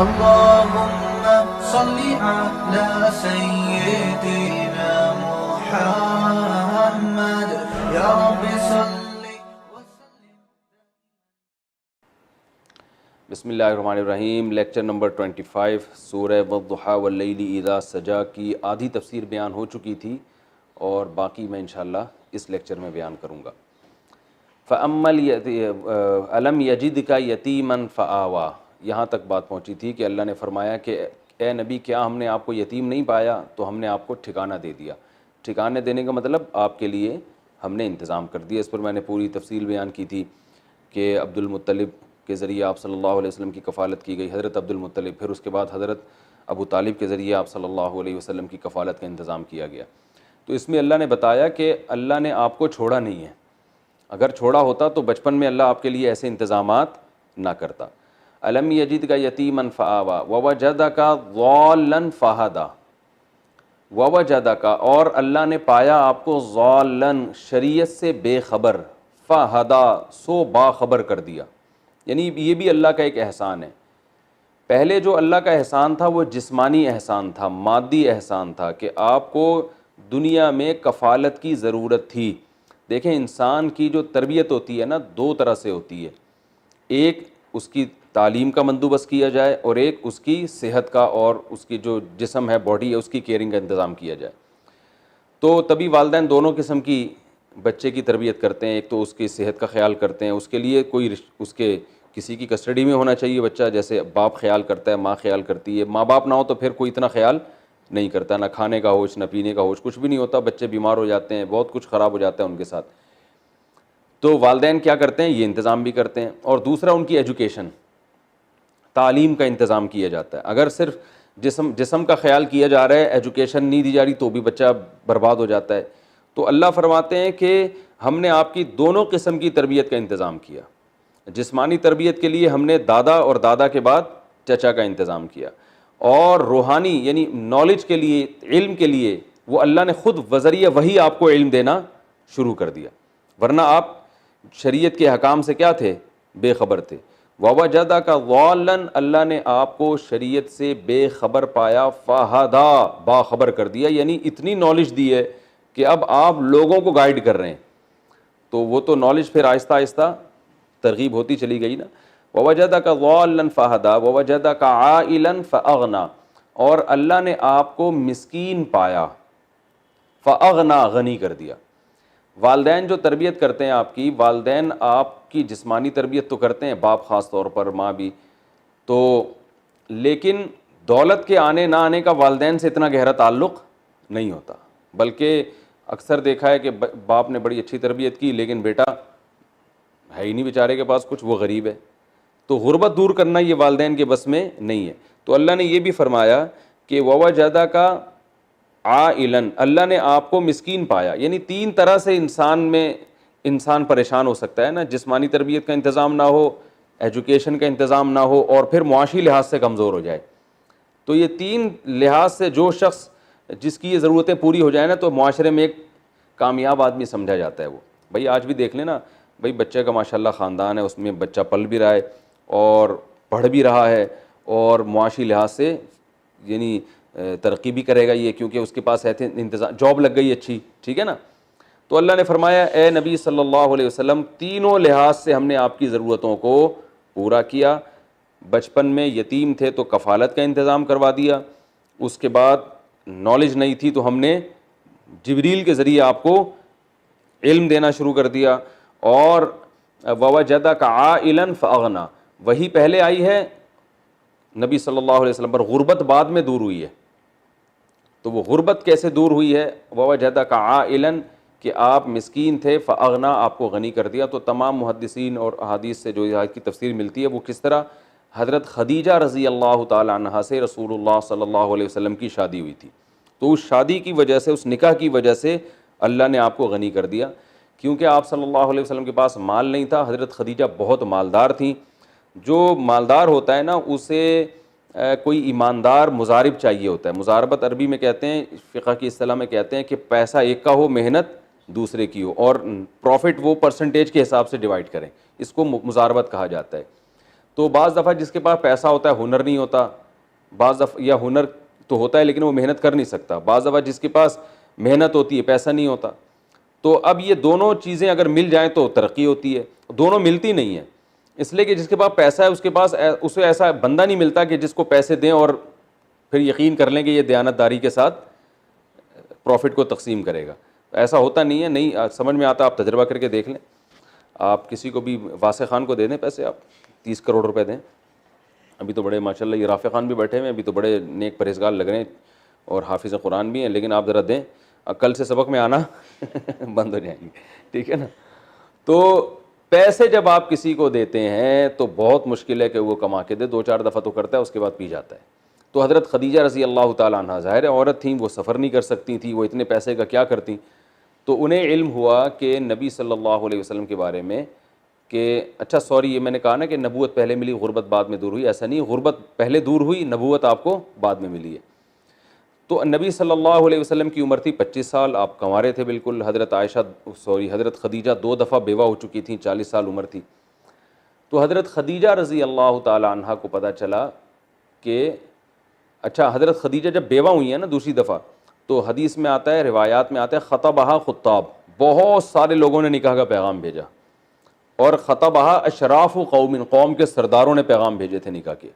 اللهم صل على سيدنا محمد يا رب صل وسلم. بسم اللہ الرحمن الرحیم. لیکچر نمبر 25 سورہ والضحیٰ واللیل اذا سجا کی آدھی تفسیر بیان ہو چکی تھی اور باقی میں انشاءاللہ اس لیکچر میں بیان کروں گا. أَلَمْ يَجِدْكَ يَتِيمًا فَآوَى، یہاں تک بات پہنچی تھی کہ اللہ نے فرمایا کہ اے نبی کیا ہم نے آپ کو یتیم نہیں پایا تو ہم نے آپ کو ٹھکانہ دے دیا. ٹھکانے دینے کا مطلب آپ کے لیے ہم نے انتظام کر دیا. اس پر میں نے پوری تفصیل بیان کی تھی کہ عبد المطلب کے ذریعے آپ صلی اللہ علیہ وسلم کی کفالت کی گئی، حضرت عبد المطلب، پھر اس کے بعد حضرت ابو طالب کے ذریعے آپ صلی اللہ علیہ وسلم کی کفالت کا انتظام کیا گیا. تو اس میں اللہ نے بتایا کہ اللہ نے آپ کو چھوڑا نہیں ہے. اگر چھوڑا ہوتا تو بچپن میں اللہ آپ کے لیے ایسے انتظامات نہ کرتا. الم یجدک یتیما فآوی ووجدک ضالا فہدی، ووجدک اور اللہ نے پایا آپ کو ضالا شریعت سے بے خبر، فہدی سو باخبر کر دیا. یعنی یہ بھی اللہ کا ایک احسان ہے. پہلے جو اللہ کا احسان تھا وہ جسمانی احسان تھا، مادی احسان تھا کہ آپ کو دنیا میں کفالت کی ضرورت تھی. دیکھیں انسان کی جو تربیت ہوتی ہے نا دو طرح سے ہوتی ہے. ایک اس کی تعلیم کا بندوبست کیا جائے اور ایک اس کی صحت کا اور اس کی جو جسم ہے باڈی ہے اس کی کیئرنگ کا انتظام کیا جائے. تو تبھی والدین دونوں قسم کی بچے کی تربیت کرتے ہیں. ایک تو اس کی صحت کا خیال کرتے ہیں، اس کے لیے کوئی اس کے کسی کی کسٹڈی میں ہونا چاہیے بچہ، جیسے باپ خیال کرتا ہے، ماں خیال کرتی ہے. ماں باپ نہ ہو تو پھر کوئی اتنا خیال نہیں کرتا، نہ کھانے کا ہوش نہ پینے کا ہوش، کچھ بھی نہیں ہوتا. بچے بیمار ہو جاتے ہیں، بہت کچھ خراب ہو جاتا ہے ان کے ساتھ. تو والدین کیا کرتے ہیں؟ یہ انتظام بھی کرتے ہیں. اور دوسرا ان کی ایجوکیشن، تعلیم کا انتظام کیا جاتا ہے. اگر صرف جسم کا خیال کیا جا رہا ہے، ایجوکیشن نہیں دی جا رہی تو بھی بچہ برباد ہو جاتا ہے. تو اللہ فرماتے ہیں کہ ہم نے آپ کی دونوں قسم کی تربیت کا انتظام کیا. جسمانی تربیت کے لیے ہم نے دادا اور دادا کے بعد چچا کا انتظام کیا، اور روحانی یعنی نالج کے لیے، علم کے لیے وہ اللہ نے خود وذریعہ وہی آپ کو علم دینا شروع کر دیا. ورنہ آپ شریعت کے حکام سے کیا تھے؟ بے خبر تھے. وَوَجَدَكَ ضَالًا، اللہ نے آپ کو شریعت سے بے خبر پایا، فَہَدَى باخبر کر دیا. یعنی اتنی نالج دی ہے کہ اب آپ لوگوں کو گائیڈ کر رہے ہیں. تو وہ تو نالج پھر آہستہ آہستہ ترغیب ہوتی چلی گئی نا. وَوَجَدَكَ ضَالًا فَهَدَى وَوَجَدَكَ عَائِلًا فَأَغْنَى، اور اللہ نے آپ کو مسکین پایا، فَأَغْنَى غنی کر دیا. والدین جو تربیت کرتے ہیں آپ کی، والدین آپ کی جسمانی تربیت تو کرتے ہیں، باپ خاص طور پر، ماں بھی تو، لیکن دولت کے آنے نہ آنے کا والدین سے اتنا گہرا تعلق نہیں ہوتا. بلکہ اکثر دیکھا ہے کہ باپ نے بڑی اچھی تربیت کی لیکن بیٹا ہے ہی نہیں بیچارے کے پاس کچھ، وہ غریب ہے. تو غربت دور کرنا یہ والدین کے بس میں نہیں ہے. تو اللہ نے یہ بھی فرمایا کہ وَوَجَدَكَ عَائِلًا، اللہ نے آپ کو مسکین پایا. یعنی تین طرح سے انسان پریشان ہو سکتا ہے نا. جسمانی تربیت کا انتظام نہ ہو، ایجوکیشن کا انتظام نہ ہو، اور پھر معاشی لحاظ سے کمزور ہو جائے. تو یہ تین لحاظ سے جو شخص جس کی یہ ضرورتیں پوری ہو جائیں نا تو معاشرے میں ایک کامیاب آدمی سمجھا جاتا ہے وہ. بھائی آج بھی دیکھ لیں نا، بھائی بچے کا ماشاءاللہ خاندان ہے، اس میں بچہ پل بھی رہا ہے اور پڑھ بھی رہا ہے اور معاشی لحاظ سے یعنی ترقی بھی کرے گا یہ، کیونکہ اس کے پاس ایسے انتظام، جاب لگ گئی اچھی، ٹھیک ہے نا. تو اللہ نے فرمایا اے نبی صلی اللہ علیہ وسلم تینوں لحاظ سے ہم نے آپ کی ضرورتوں کو پورا کیا. بچپن میں یتیم تھے تو کفالت کا انتظام کروا دیا. اس کے بعد نالج نہیں تھی تو ہم نے جبریل کے ذریعے آپ کو علم دینا شروع کر دیا. اور وَوَجَدَكَ عَائِلًا فَأَغْنَى، وہی پہلے آئی ہے نبی صلی اللہ علیہ وسلم پر، غربت بعد میں دور ہوئی ہے. تو وہ غربت کیسے دور ہوئی ہے؟ وَوَجَدَكَ عَائِلًا، کہ آپ مسکین تھے، فَأَغْنَى آپ کو غنی کر دیا. تو تمام محدثین اور احادیث سے جو آیت کی تفسیر ملتی ہے وہ کس طرح حضرت خدیجہ رضی اللہ تعالی عنہا سے رسول اللہ صلی اللہ علیہ وسلم کی شادی ہوئی تھی. تو اس شادی کی وجہ سے، اس نکاح کی وجہ سے اللہ نے آپ کو غنی کر دیا. کیونکہ آپ صلی اللہ علیہ وسلم کے پاس مال نہیں تھا. حضرت خدیجہ بہت مالدار تھیں. جو مالدار ہوتا ہے نا اسے کوئی ایماندار مضارب چاہیے ہوتا ہے. مضاربت عربی میں کہتے ہیں، فقہ کی اصطلاح میں کہتے ہیں کہ پیسہ ایک کا ہو، محنت دوسرے کی ہو، اور پروفٹ وہ پرسنٹیج کے حساب سے ڈیوائڈ کریں، اس کو مضاربت کہا جاتا ہے. تو بعض دفعہ جس کے پاس پیسہ ہوتا ہے ہنر نہیں ہوتا، بعض دفعہ یا ہنر تو ہوتا ہے لیکن وہ محنت کر نہیں سکتا، بعض دفعہ جس کے پاس محنت ہوتی ہے پیسہ نہیں ہوتا. تو اب یہ دونوں چیزیں اگر مل جائیں تو ترقی ہوتی ہے، دونوں ملتی نہیں ہیں. اس لیے کہ جس کے پاس پیسہ ہے اس کے پاس اسے ایسا بندہ نہیں ملتا کہ جس کو پیسے دیں اور پھر یقین کر لیں کہ یہ دیانتداری کے ساتھ پروفٹ کو تقسیم کرے گا. ایسا ہوتا نہیں ہے، نہیں سمجھ میں آتا آپ تجربہ کر کے دیکھ لیں. آپ کسی کو بھی واسع خان کو دے دیں پیسے، آپ 30 کروڑ روپے دیں، ابھی تو بڑے ماشاءاللہ یہ رافع خان بھی بیٹھے ہوئے ہیں، ابھی تو بڑے نیک پرہیزگار لگ رہے ہیں اور حافظ قرآن بھی ہیں، لیکن آپ ذرا دیں، کل سے سبق میں آنا بند ہو جائیں گے، ٹھیک ہے نا. تو پیسے جب آپ کسی کو دیتے ہیں تو بہت مشکل ہے کہ وہ کما کے دے، 2-4 دفعہ تو کرتا ہے اس کے بعد پی جاتا ہے. تو حضرت خدیجہ رضی اللہ تعالیٰ عنہ ظاہر عورت تھیں، وہ سفر نہیں کر سکتی تھیں، وہ اتنے پیسے کا کیا کرتی. تو انہیں علم ہوا کہ نبی صلی اللہ علیہ وسلم کے بارے میں کہ اچھا سوری یہ میں نے کہا نا کہ نبوت پہلے ملی غربت بعد میں دور ہوئی، ایسا نہیں، غربت پہلے دور ہوئی، نبوت آپ کو بعد میں ملی ہے. تو نبی صلی اللہ علیہ وسلم کی عمر تھی 25 سال، آپ کنوارے تھے بالکل. حضرت خدیجہ 2 دفعہ بیوہ ہو چکی تھیں، 40 سال عمر تھی. تو حضرت خدیجہ رضی اللہ تعالی عنہ کو پتہ چلا کہ اچھا حضرت خدیجہ جب بیوہ ہوئی ہیں نا دوسری دفعہ، تو حدیث میں آتا ہے، روایات میں آتا ہے خطبہا خطاب، بہت سارے لوگوں نے نکاح کا پیغام بھیجا، اور خطبہا اشراف قوم، قوم کے سرداروں نے پیغام بھیجے تھے نکاح کے.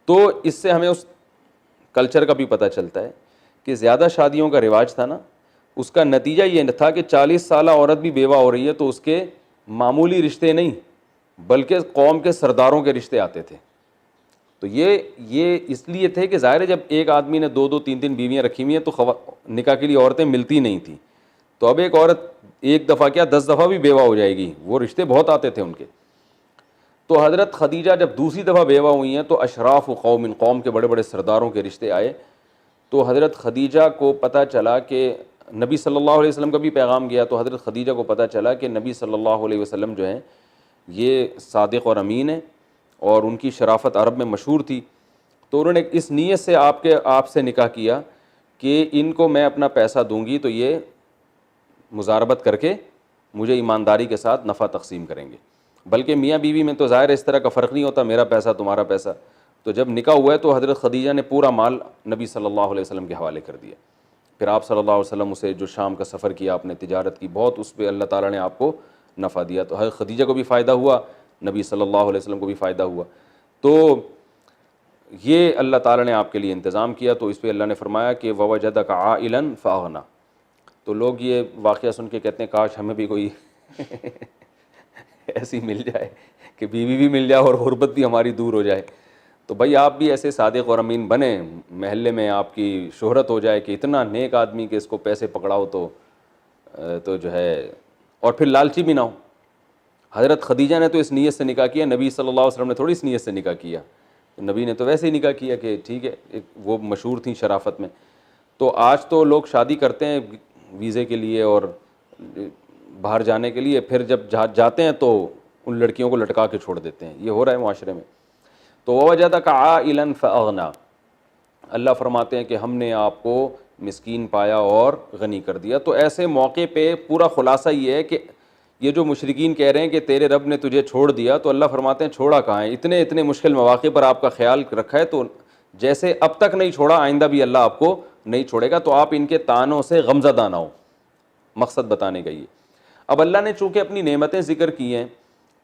تو اس سے ہمیں اس کلچر کا بھی پتہ چلتا ہے کہ زیادہ شادیوں کا رواج تھا نا، اس کا نتیجہ یہ تھا کہ 40 سالہ عورت بھی بیوہ ہو رہی ہے تو اس کے معمولی رشتے نہیں بلکہ قوم کے سرداروں کے رشتے آتے تھے. تو یہ اس لیے تھے کہ ظاہر ہے جب ایک آدمی نے 2-2 3-3 بیویاں رکھی ہوئی ہیں تو نکاح کے لیے عورتیں ملتی نہیں تھیں. تو اب ایک عورت ایک دفعہ کیا 10 دفعہ بھی بیوہ ہو جائے گی، وہ رشتے بہت آتے تھے ان کے. تو حضرت خدیجہ جب دوسری دفعہ بیوہ ہوئی ہیں تو اشراف قوم، قوم کے بڑے بڑے سرداروں کے رشتے آئے. تو حضرت خدیجہ کو پتہ چلا کہ نبی صلی اللہ علیہ وسلم کا بھی پیغام گیا، تو حضرت خدیجہ کو پتہ چلا کہ نبی صلی اللہ علیہ وسلم جو ہیں یہ صادق اور امین ہیں اور ان کی شرافت عرب میں مشہور تھی. تو انہوں نے اس نیت سے آپ سے نکاح کیا کہ ان کو میں اپنا پیسہ دوں گی تو یہ مزاربت کر کے مجھے ایمانداری کے ساتھ نفع تقسیم کریں گے. بلکہ میاں بیوی میں تو ظاہر اس طرح کا فرق نہیں ہوتا، میرا پیسہ تمہارا پیسہ. تو جب نکاح ہوا ہے تو حضرت خدیجہ نے پورا مال نبی صلی اللہ علیہ وسلم کے حوالے کر دیا. پھر آپ صلی اللہ علیہ وسلم اسے جو شام کا سفر کیا آپ نے، تجارت کی، بہت اس پہ اللہ تعالیٰ نے آپ کو نفع دیا. تو حضرت خدیجہ کو بھی فائدہ ہوا، نبی صلی اللہ علیہ وسلم کو بھی فائدہ ہوا. تو یہ اللہ تعالیٰ نے آپ کے لیے انتظام کیا. تو اس پہ اللہ نے فرمایا کہ وَوَجَدَكَ عَائِلًا فَأَغْنَىٰ. تو لوگ یہ واقعہ سن کے کہتے ہیں کاش ہمیں بھی کوئی ایسی مل جائے کہ بیوی بھی مل جائے اور غربت بھی ہماری دور ہو جائے. تو بھائی آپ بھی ایسے صادق اور امین بنیں، محلے میں آپ کی شہرت ہو جائے کہ اتنا نیک آدمی کہ اس کو پیسے پکڑاؤ تو جو ہے، اور پھر لالچی بھی نہ ہو. حضرت خدیجہ نے تو اس نیت سے نکاح کیا، نبی صلی اللہ علیہ وسلم نے تھوڑی اس نیت سے نکاح کیا. نبی نے تو ویسے ہی نکاح کیا کہ ٹھیک ہے، وہ مشہور تھیں شرافت میں. تو آج تو لوگ شادی کرتے ہیں ویزے کے لیے اور باہر جانے کے لیے، پھر جب جاتے ہیں تو ان لڑکیوں کو لٹکا کے چھوڑ دیتے ہیں. یہ ہو رہا ہے معاشرے میں. تو وَوَجَدَكَ عَائِلًا فَأَغْنَىٰ، اللہ فرماتے ہیں کہ ہم نے آپ کو مسکین پایا اور غنی کر دیا. تو ایسے موقع پہ پورا خلاصہ یہ ہے کہ یہ جو مشرکین کہہ رہے ہیں کہ تیرے رب نے تجھے چھوڑ دیا، تو اللہ فرماتے ہیں چھوڑا کہاں ہے، اتنے مشکل مواقع پر آپ کا خیال رکھا ہے. تو جیسے اب تک نہیں چھوڑا آئندہ بھی اللہ آپ کو نہیں چھوڑے گا. تو آپ ان کے طعنوں سے غمزدہ نہ ہو، مقصد بتانے کا یہ. اب اللہ نے چونکہ اپنی نعمتیں ذکر کی ہیں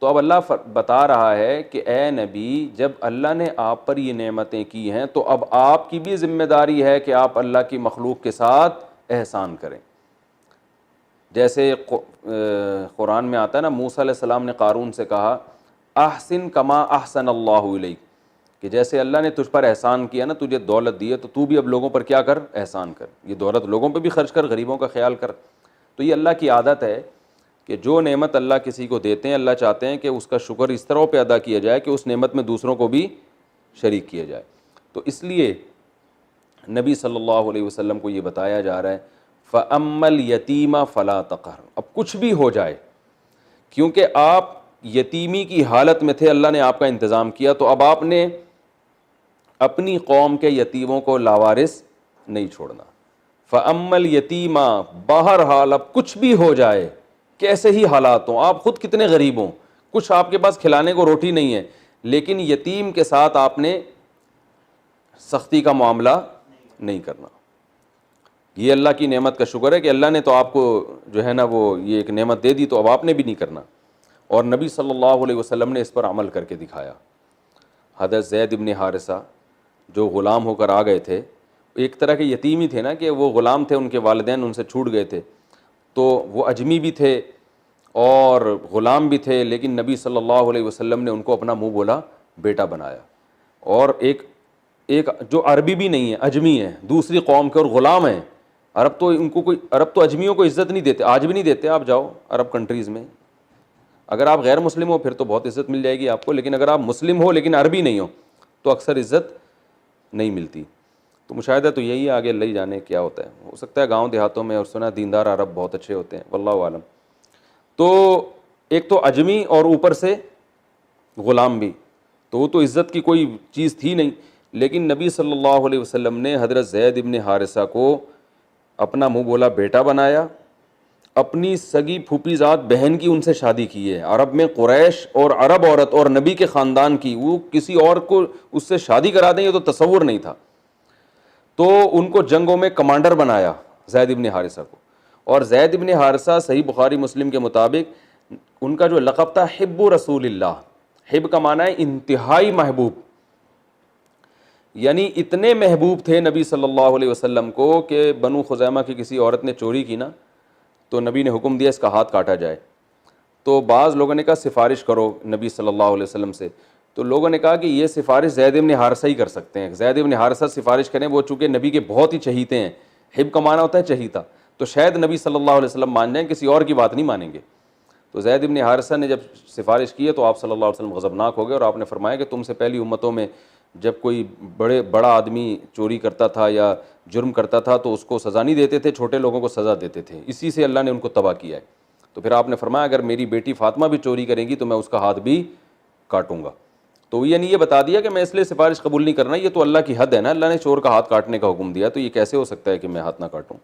تو اب اللہ بتا رہا ہے کہ اے نبی جب اللہ نے آپ پر یہ نعمتیں کی ہیں تو اب آپ کی بھی ذمہ داری ہے کہ آپ اللہ کی مخلوق کے ساتھ احسان کریں. جیسے قرآن میں آتا ہے نا، موسیٰ علیہ السلام نے قارون سے کہا احسن کما احسن اللہ الیک، کہ جیسے اللہ نے تجھ پر احسان کیا نا، تجھے دولت دی ہے تو تو بھی اب لوگوں پر کیا کر، احسان کر. یہ دولت لوگوں پہ بھی خرچ کر، غریبوں کا خیال کر. تو یہ اللہ کی عادت ہے کہ جو نعمت اللہ کسی کو دیتے ہیں اللہ چاہتے ہیں کہ اس کا شکر اس طرح پہ ادا کیا جائے کہ اس نعمت میں دوسروں کو بھی شریک کیا جائے. تو اس لیے نبی صلی اللہ علیہ وسلم کو یہ بتایا جا رہا ہے فَأَمَّا الْيَتِيمَ فَلَا تَقْهَرْ. اب کچھ بھی ہو جائے، کیونکہ آپ یتیمی کی حالت میں تھے، اللہ نے آپ کا انتظام کیا، تو اب آپ نے اپنی قوم کے یتیموں کو لاوارث نہیں چھوڑنا. فَأَمَّا الْيَتِيمَ، بہرحال اب کچھ بھی ہو جائے، کیسے ہی حالات ہوں، آپ خود کتنے غریب ہوں، کچھ آپ کے پاس کھلانے کو روٹی نہیں ہے، لیکن یتیم کے ساتھ آپ نے سختی کا معاملہ نہیں کرنا. یہ اللہ کی نعمت کا شکر ہے کہ اللہ نے تو آپ کو جو ہے نا وہ یہ ایک نعمت دے دی, تو اب آپ نے بھی نہیں کرنا. اور نبی صلی اللہ علیہ وسلم نے اس پر عمل کر کے دکھایا. حضرت زید ابن حارثہ جو غلام ہو کر آ گئے تھے, ایک طرح کے یتیم ہی تھے نا, کہ وہ غلام تھے, ان کے والدین ان سے چھوٹ گئے تھے, تو وہ اجمی بھی تھے اور غلام بھی تھے, لیکن نبی صلی اللہ علیہ وسلم نے ان کو اپنا منہ بولا بیٹا بنایا. اور ایک جو عربی بھی نہیں ہے, اجمی ہے, دوسری قوم کے اور غلام ہیں. عرب تو اجمیوں کو عزت نہیں دیتے, آج بھی نہیں دیتے. آپ جاؤ عرب کنٹریز میں, اگر آپ غیر مسلم ہو پھر تو بہت عزت مل جائے گی آپ کو, لیکن اگر آپ مسلم ہو لیکن عربی نہیں ہو تو اکثر عزت نہیں ملتی. تو مشاہدہ تو یہی ہے, آگے اللہ ہی جانے کیا ہوتا ہے. ہو سکتا ہے گاؤں دیہاتوں میں اور سنا دیندار عرب بہت اچھے ہوتے ہیں, واللہ عالم. تو ایک تو اجمی اور اوپر سے غلام بھی, تو وہ تو عزت کی کوئی چیز تھی نہیں. لیکن نبی صلی اللہ علیہ وسلم نے حضرت زید ابن حارثہ کو اپنا منہ بولا بیٹا بنایا. اپنی سگی پھوپھی ذات بہن کی ان سے شادی کی ہے. عرب میں قریش اور عرب عورت اور نبی کے خاندان کی, وہ کسی اور کو اس سے شادی کرا دیں یہ تو تصور نہیں تھا. تو ان کو جنگوں میں کمانڈر بنایا زید ابن حارثہ کو. اور زید ابن حارثہ صحیح بخاری مسلم کے مطابق ان کا جو لقب تھا حب رسول اللہ. حب کا معنی ہے انتہائی محبوب, یعنی اتنے محبوب تھے نبی صلی اللہ علیہ وسلم کو کہ بنو خزیمہ کی کسی عورت نے چوری کی نا, تو نبی نے حکم دیا اس کا ہاتھ کاٹا جائے. تو بعض لوگوں نے کہا سفارش کرو نبی صلی اللہ علیہ وسلم سے, تو لوگوں نے کہا کہ یہ سفارش زید ابن حارثہ ہی کر سکتے ہیں. زید ابن حارثہ سفارش کریں, وہ چونکہ نبی کے بہت ہی چہیتے ہیں. حب کا معنی ہوتا ہے چہیتا, تو شاید نبی صلی اللہ علیہ وسلم مان جائیں, کسی اور کی بات نہیں مانیں گے. تو زید ابن حارثہ نے جب سفارش کی ہے تو آپ صلی اللہ علیہ وسلم غضبناک ہو گئے, اور آپ نے فرمایا کہ تم سے پہلی امتوں میں جب کوئی بڑا آدمی چوری کرتا تھا یا جرم کرتا تھا تو اس کو سزا نہیں دیتے تھے, چھوٹے لوگوں کو سزا دیتے تھے. اسی سے اللہ نے ان کو تباہ کیا ہے. تو پھر آپ نے فرمایا اگر میری بیٹی فاطمہ بھی چوری کرے گی تو میں اس کا ہاتھ بھی کاٹوں گا. تو یعنی یہ بتا دیا کہ میں اس لیے سفارش قبول نہیں کرنا, یہ تو اللہ کی حد ہے نا, اللہ نے چور کا ہاتھ کاٹنے کا حکم دیا, تو یہ کیسے ہو سکتا ہے کہ میں ہاتھ نہ کاٹوں.